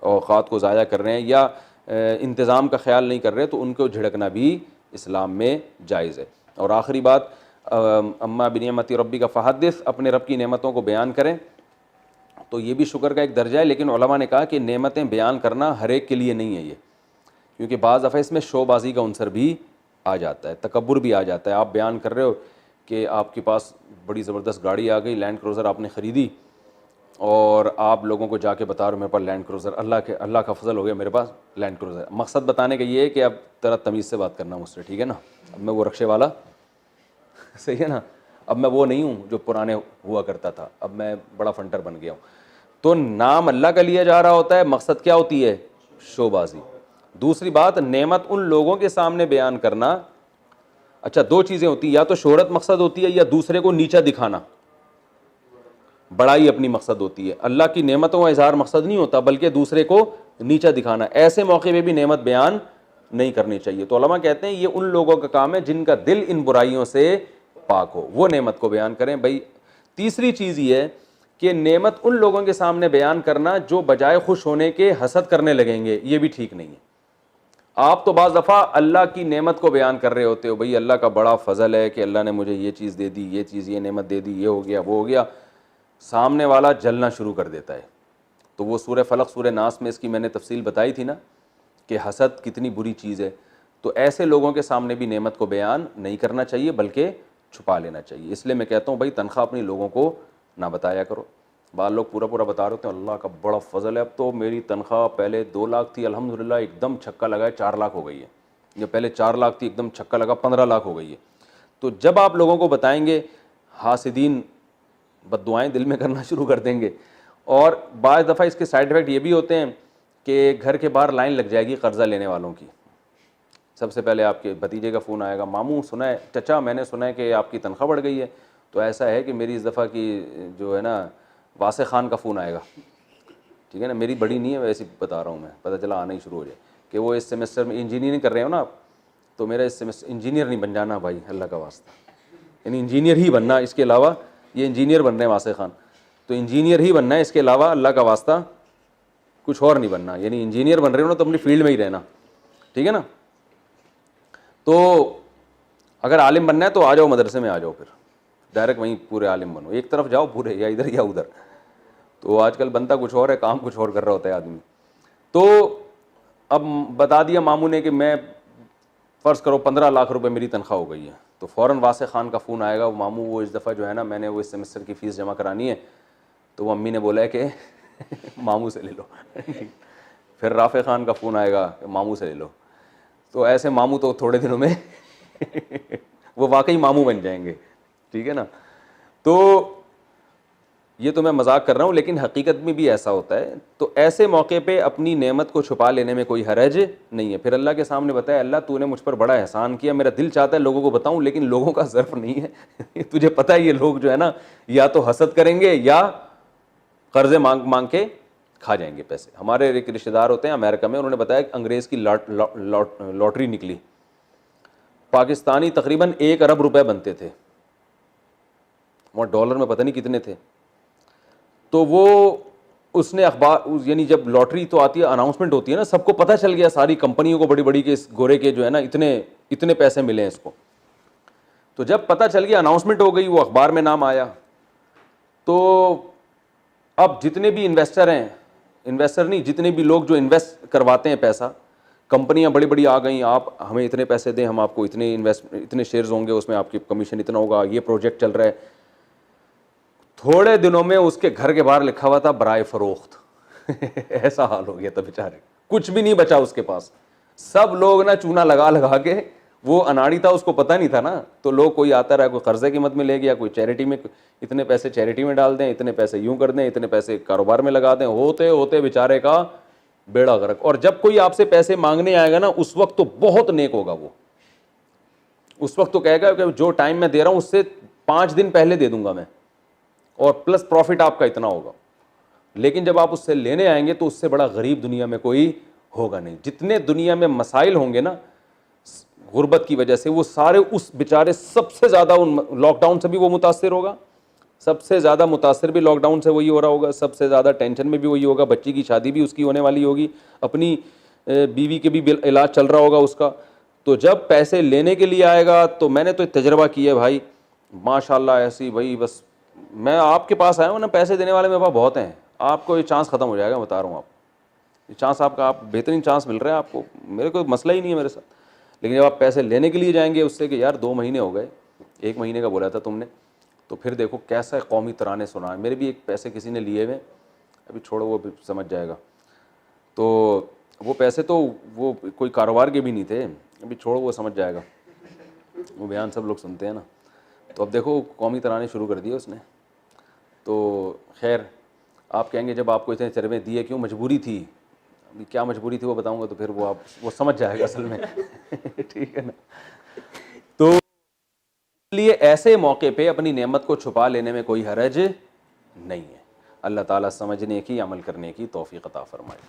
اوقات کو ضائع کر رہے ہیں یا انتظام کا خیال نہیں کر رہے, تو ان کو جھڑکنا بھی اسلام میں جائز ہے. اور آخری بات, اما بنعمت ربک فحدث, اپنے رب کی نعمتوں کو بیان کریں. تو یہ بھی شکر کا ایک درجہ ہے, لیکن علماء نے کہا کہ نعمتیں بیان کرنا ہر ایک کے لیے نہیں ہے یہ, کیونکہ بعض دفعہ اس میں شو بازی کا عنصر بھی آ جاتا ہے, تکبر بھی آ جاتا ہے. آپ بیان کر رہے ہو کہ آپ کے پاس بڑی زبردست گاڑی آ گئی, لینڈ کروزر آپ نے خریدی, اور آپ لوگوں کو جا کے بتا رہے ہو میرے پاس لینڈ کروزر, اللہ کا فضل ہو گیا میرے پاس لینڈ کروزر. مقصد بتانے کا یہ ہے کہ اب ذرا تمیز سے بات کرنا مجھ سے, ٹھیک ہے نا. اب میں وہ رکشے والا صحیح ہے نا, اب میں وہ نہیں ہوں جو پرانے ہوا کرتا تھا, اب میں بڑا فنٹر بن گیا ہوں. تو نام اللہ کا لیا جا رہا ہوتا ہے, مقصد کیا ہوتی ہے, شو بازی. دوسری بات, نعمت ان لوگوں کے سامنے بیان کرنا. اچھا, دو چیزیں ہوتی ہیں, یا تو شہرت مقصد ہوتی ہے یا دوسرے کو نیچا دکھانا, بڑائی اپنی مقصد ہوتی ہے. اللہ کی نعمتوں کا اظہار مقصد نہیں ہوتا بلکہ دوسرے کو نیچا دکھانا. ایسے موقع پہ بھی نعمت بیان نہیں کرنی چاہیے. تو علماء کہتے ہیں یہ ان لوگوں کا کام ہے جن کا دل ان برائیوں سے پاک ہو, وہ نعمت کو بیان کریں بھائی. تیسری چیز یہ ہے کہ نعمت ان لوگوں کے سامنے بیان کرنا جو بجائے خوش ہونے کے حسد کرنے لگیں گے, یہ بھی ٹھیک نہیں ہے. آپ تو بعض دفعہ اللہ کی نعمت کو بیان کر رہے ہوتے ہو, بھئی اللہ کا بڑا فضل ہے کہ اللہ نے مجھے یہ چیز دے دی, یہ چیز, یہ نعمت دے دی, یہ ہو گیا, وہ ہو گیا. سامنے والا جلنا شروع کر دیتا ہے. تو وہ سورہ فلق سورہ ناس میں اس کی میں نے تفصیل بتائی تھی نا کہ حسد کتنی بری چیز ہے. تو ایسے لوگوں کے سامنے بھی نعمت کو بیان نہیں کرنا چاہیے بلکہ چھپا لینا چاہیے. اس لیے میں کہتا ہوں بھائی تنخواہ اپنی لوگوں کو نہ بتایا کرو. بعض لوگ پورا پورا بتا رہے ہوتے ہیں اللہ کا بڑا فضل ہے, اب تو میری تنخواہ پہلے 2 لاکھ تھی, الحمدللہ ایک دم چھکا لگا ہے 4 لاکھ ہو گئی ہے, یا پہلے 4 لاکھ تھی ایک دم چھکا لگا 15 لاکھ ہو گئی ہے. تو جب آپ لوگوں کو بتائیں گے, حاسدین بد دعائیں دل میں کرنا شروع کر دیں گے. اور بعض دفعہ اس کے سائیڈ افیکٹ یہ بھی ہوتے ہیں کہ گھر کے باہر لائن لگ جائے گی قرضہ لینے والوں کی. سب سے پہلے آپ کے بھتیجے کا فون آئے گا, ماموں سنا ہے, چچا میں نے سنا ہے کہ آپ کی تنخواہ بڑھ گئی ہے. تو ایسا ہے کہ میری اس دفعہ کی جو ہے نا واسع خان کا فون آئے گا, ٹھیک ہے نا, میری بڑی نہیں ہے ویسے بتا رہا ہوں میں, پتہ چلا آنا ہی شروع ہو جائے کہ وہ اس سیمسٹر میں انجینئرنگ کر رہے ہو نا آپ, تو میرا اس سیمسٹر انجینئر نہیں بن جانا بھائی اللہ کا واسطہ, یعنی انجینئر ہی بننا, اس کے علاوہ یہ انجینئر بن رہے ہیں واسع خان, تو انجینئر ہی بننا ہے, اس کے علاوہ اللہ کا واسطہ کچھ اور نہیں بننا. یعنی انجینئر بن رہے ہو نا تو اپنی فیلڈ میں ہی رہنا, ٹھیک ہے نا. تو اگر عالم بننا ہے تو آ جاؤ مدرسے میں, آ جاؤ پھر ڈائریکٹ وہیں پورے عالم بنو, ایک طرف جاؤ پورے, یا ادھر یا ادھر. تو آج کل بنتا کچھ اور ہے, کام کچھ اور کر رہا ہوتا ہے آدمی. تو اب بتا دیا ماموں نے کہ میں فرض کرو 15 لاکھ روپے میری تنخواہ ہو گئی ہے, تو فوراً واسع خان کا فون آئے گا, ماموں وہ اس دفعہ جو ہے نا میں نے وہ اس سیمسٹر کی فیس جمع کرانی ہے. تو وہ امی نے بولا ہے کہ ماموں سے لے لو. پھر رافع خان کا فون آئے گا کہ ماموں سے لے لو. تو ایسے ماموں تو تھوڑے دنوں میں وہ واقعی ماموں بن جائیں گے, ٹھیک ہے نا. تو یہ تو میں مذاق کر رہا ہوں, لیکن حقیقت میں بھی ایسا ہوتا ہے. تو ایسے موقع پہ اپنی نعمت کو چھپا لینے میں کوئی حرج نہیں ہے. پھر اللہ کے سامنے بتایا اللہ تو نے مجھ پر بڑا احسان کیا, میرا دل چاہتا ہے لوگوں کو بتاؤں لیکن لوگوں کا ظرف نہیں ہے. تجھے پتہ ہے یہ لوگ جو ہے نا یا تو حسد کریں گے یا قرضے مانگ مانگ کے کھا جائیں گے پیسے. ہمارے ایک رشتہ دار ہوتے ہیں امریکہ میں, انہوں نے بتایا کہ انگریز کی لاٹری نکلی, پاکستانی تقریباً 1 ارب روپے بنتے تھے, وہ ڈالر میں پتہ نہیں کتنے تھے. تو وہ اس نے اخبار, یعنی جب لاٹری تو آتی ہے, اناؤنسمنٹ ہوتی ہے نا, سب کو پتہ چل گیا, ساری کمپنیوں کو بڑی بڑی, کہ اس گورے کے جو ہے نا اتنے پیسے ملے ہیں اس کو. تو جب پتہ چل گیا, اناؤنسمنٹ ہو گئی, وہ اخبار میں نام آیا, تو اب جتنے بھی انویسٹر ہیں, انویسٹر نہیں, جتنے بھی لوگ جو انویسٹ کرواتے ہیں پیسہ, کمپنیاں بڑی بڑی آ گئیں, آپ ہمیں اتنے پیسے دیں, ہم آپ کو اتنے شیئرز ہوں گے, اس میں آپ کی کمیشن اتنا ہوگا, یہ پروجیکٹ چل رہا ہے. تھوڑے دنوں میں اس کے گھر کے باہر لکھا ہوا تھا برائے فروخت. ایسا حال ہو گیا تھا بیچارے, کچھ بھی نہیں بچا اس کے پاس. سب لوگ نا چونا لگا لگا کے, وہ اناڑی تھا, اس کو پتہ نہیں تھا نا, تو لوگ کوئی آتا رہا, کوئی قرضے کی مت میں لے گیا, کوئی چیریٹی میں, اتنے پیسے چیریٹی میں ڈال دیں, اتنے پیسے یوں کر دیں, اتنے پیسے کاروبار میں لگا دیں, ہوتے ہوتے بیچارے کا بیڑا غرق. اور جب کوئی آپ سے پیسے مانگنے آئے گا نا, اس وقت تو بہت نیک ہوگا وہ, اس وقت تو کہے گا کہ جو ٹائم میں دے رہا ہوں اس سے 5 دن پہلے دے دوں گا میں, اور پلس پروفٹ آپ کا اتنا ہوگا. لیکن جب آپ اس سے لینے آئیں گے تو اس سے بڑا غریب دنیا میں کوئی ہوگا نہیں. جتنے دنیا میں مسائل ہوں گے نا غربت کی وجہ سے, وہ سارے اس بیچارے سب سے زیادہ, لاک ڈاؤن سے بھی وہ متاثر ہوگا, سب سے زیادہ متاثر بھی لاک ڈاؤن سے وہی ہو رہا ہوگا, سب سے زیادہ ٹینشن میں بھی وہی ہوگا, بچی کی شادی بھی اس کی ہونے والی ہوگی, اپنی بیوی کے بھی علاج چل رہا ہوگا اس کا. تو جب پیسے لینے کے لیے آئے گا, تو میں نے تو تجربہ کیا ہے بھائی, ماشاء اللہ ایسی بھائی, بس میں آپ کے پاس آیا ہوں نا, پیسے دینے والے میرے پاس بہت ہیں, آپ کو یہ چانس ختم ہو جائے گا, بتا رہا ہوں آپ, یہ چانس آپ کا, آپ بہترین چانس مل رہا ہے آپ کو, میرے کوئی مسئلہ ہی نہیں ہے میرے ساتھ. لیکن جب آپ پیسے لینے کے لیے جائیں گے اس سے کہ یار 2 مہینے ہو گئے, 1 مہینے کا بولا تھا تم نے, تو پھر دیکھو کیسا قومی ترانے سنا ہے. میرے بھی ایک پیسے کسی نے لیے ہوئے, ابھی چھوڑو وہ بھی سمجھ جائے گا, تو وہ پیسے تو وہ کوئی کاروبار کے بھی نہیں تھے, ابھی چھوڑو وہ سمجھ جائے گا, وہ بیان سب لوگ سنتے ہیں نا. تو اب دیکھو قومی ترانے شروع کر دیے اس نے. تو خیر آپ کہیں گے جب آپ کو اتنے چربے دیے کیوں, مجبوری تھی. ابھی کیا مجبوری تھی وہ بتاؤں گا تو پھر وہ آپ وہ سمجھ جائے گا اصل میں. ٹھیک ہے نا. تو اس لیے ایسے موقع پہ اپنی نعمت کو چھپا لینے میں کوئی حرج نہیں ہے. اللہ تعالیٰ سمجھنے کی, عمل کرنے کی توفیق عطا فرمائے.